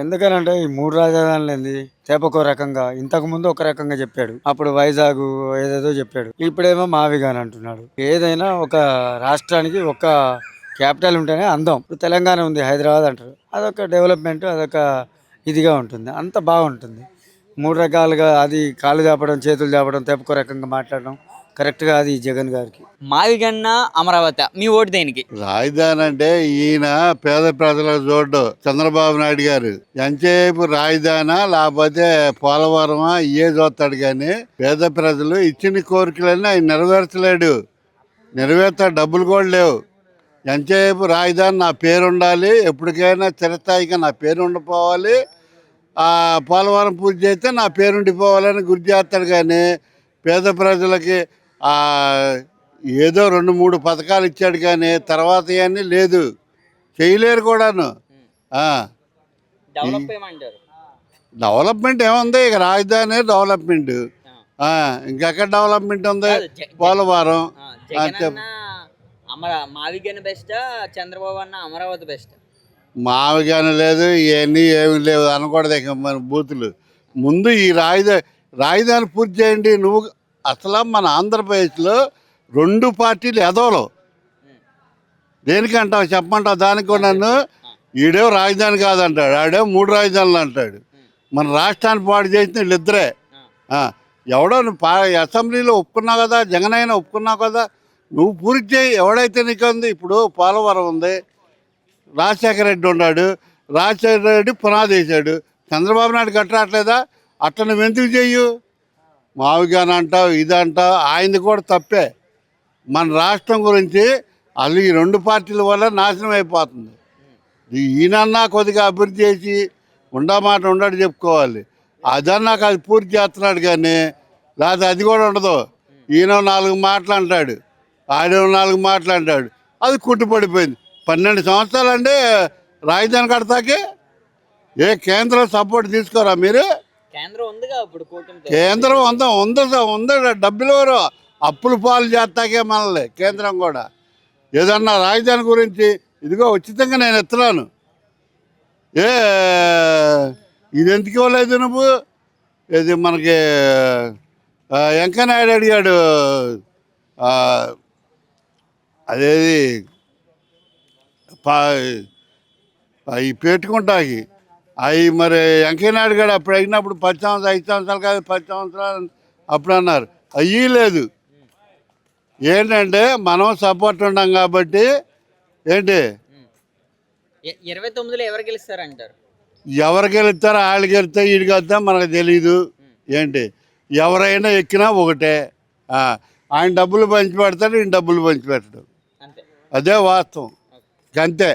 ఎందుకనంటే ఈ 3 రాజధానులేంది తేపకో రకంగా, ఇంతకుముందు ఒక రకంగా చెప్పాడు. అప్పుడు వైజాగ్ ఏదేదో చెప్పాడు. ఇప్పుడేమో మావిగాని అంటున్నాడు. ఏదైనా ఒక రాష్ట్రానికి ఒక క్యాపిటల్ ఉంటేనే అందం. ఇప్పుడు తెలంగాణ ఉంది, హైదరాబాద్ అంటారు. అదొక డెవలప్‌మెంట్, అదొక ఇదిగా ఉంటుంది. అంత బాగుంటుంది. 3 రకాలుగా అది కాళ్ళు చాపడం, చేతులు చాపడం, తేపకో రకంగా మాట్లాడడం కరెక్ట్ కాదు ఈ జగన్ గారికి. మావిగన్న అమరావతి మీ ఓటు దేనికి? రాజధాని అంటే ఈయన పేద ప్రజలకు చూడ్డు చంద్రబాబు నాయుడు గారు ఎంతసేపు రాజధానా లేకపోతే పోలవరమా ఇయే చూస్తాడు కానీ పేద ప్రజలు ఇచ్చిన కోరికలన్నీ ఆయన నెరవేర్చలేడు. నెరవేర్చ డబ్బులు కూడా లేవు. ఎంతసేపు రాజధాని నా పేరు ఉండాలి, ఎప్పటికైనా చిరస్థాయిగా నా పేరు ఉండిపోవాలి, ఆ పోలవరం పూర్తి చేస్తే నా పేరు ఉండిపోవాలని గుర్తు చేస్తాడు. కానీ పేద ప్రజలకి ఆ ఏదో 2-3 పథకాలు ఇచ్చాడు కానీ తర్వాత ఇవన్నీ లేదు, చేయలేరు కూడాను. ఆ, డెవలప్మెంట్ ఏముంది? ఇక రాజధాని డెవలప్మెంట్. ఇంకెక్కడ డెవలప్మెంట్ ఉంది? పోలవరం. మావిగన్న బెస్ట్, చంద్రబాబు అన్న అమరావతి బెస్ట్. మావిగానే లేదు, ఇవన్నీ ఏమి లేవు అనకూడదు ఇక మన బూతులు. ముందు ఈ రాజధాని పూర్తి చేయండి. నువ్వు అసలు మన ఆంధ్రప్రదేశ్లో 2 పార్టీలు ఎదవలు. దేనికంటావు చెప్పమంటావు? దానికి కూడా నన్ను ఈడేమో రాజధాని కాదంటాడు, ఆడేమో 3 రాజధానులు అంటాడు. మన రాష్ట్రాన్ని పాడు చేసిన వీళ్ళిద్దరే. ఎవడో నువ్వు అసెంబ్లీలో ఒప్పుకున్నావు కదా, జగన్ అయినా ఒప్పుకున్నావు కదా, నువ్వు పూర్తి చేయి. ఎవడైతే నీకు ఉంది? ఇప్పుడు పోలవరం ఉంది, రాజశేఖర రెడ్డి ఉన్నాడు, రాజశేఖర రెడ్డి పునాది వేసాడు, చంద్రబాబు నాయుడు కట్టట్లేదా? అట్లా నువ్వు ఎందుకు చెయ్యు? మావిగాని అంటావు, ఇది అంటావు, ఆయనది కూడా తప్పే. మన రాష్ట్రం గురించి అసలు ఈ 2 పార్టీల వల్ల నాశనం అయిపోతుంది. ఈయనన్నా కొద్దిగా అభివృద్ధి చేసి ఉండమాట ఉండడు చెప్పుకోవాలి. అదన్నాక అది పూర్తి చేస్తున్నాడు కానీ లేకపోతే అది కూడా ఉండదు. ఈయన 4 మాటలు అంటాడు, ఆడో 4 మాటలు అంటాడు, అది కుట్టుపడిపోయింది. 12 సంవత్సరాలు అంటే రాజధాని కడతాకే కేంద్రం సపోర్ట్ తీసుకోరా మీరు? కేంద్రం ఉందా డబ్బులు అప్పుల పాలు చేస్తాకే మనల్ని కేంద్రం కూడా. ఏదన్నా రాజధాని గురించి ఇదిగో ఉచితంగా నేను ఎత్తున్నాను, ఇది ఎందుకు ఇవ్వలేదు నువ్వు? ఇది మనకి వెంకయ్యనాయుడు అడిగాడు, అదేది అవి పెట్టుకుంటాకి అవి మరి వెంకయ్యనాయుడు గారు అప్పుడు అయినప్పుడు 10 సంవత్సరాలు 5 సంవత్సరాలు కాదు 10 సంవత్సరాలు అప్పుడు అన్నారు. అయ్యి లేదు. ఏంటంటే మనం సపోర్ట్ ఉన్నాం కాబట్టి ఏంటి 29లో ఎవరు గెలుస్తారంటారు? ఎవరు గెలుస్తారో వాళ్ళు గెలుస్తా వీడికి వద్దా మనకు తెలీదు. ఏంటి ఎవరైనా ఎక్కినా ఒకటే. ఆయన డబ్బులు పంచి పెడతాడు, ఈయన డబ్బులు పంచి పెట్టడు. అదే వాస్తవం. అంతే.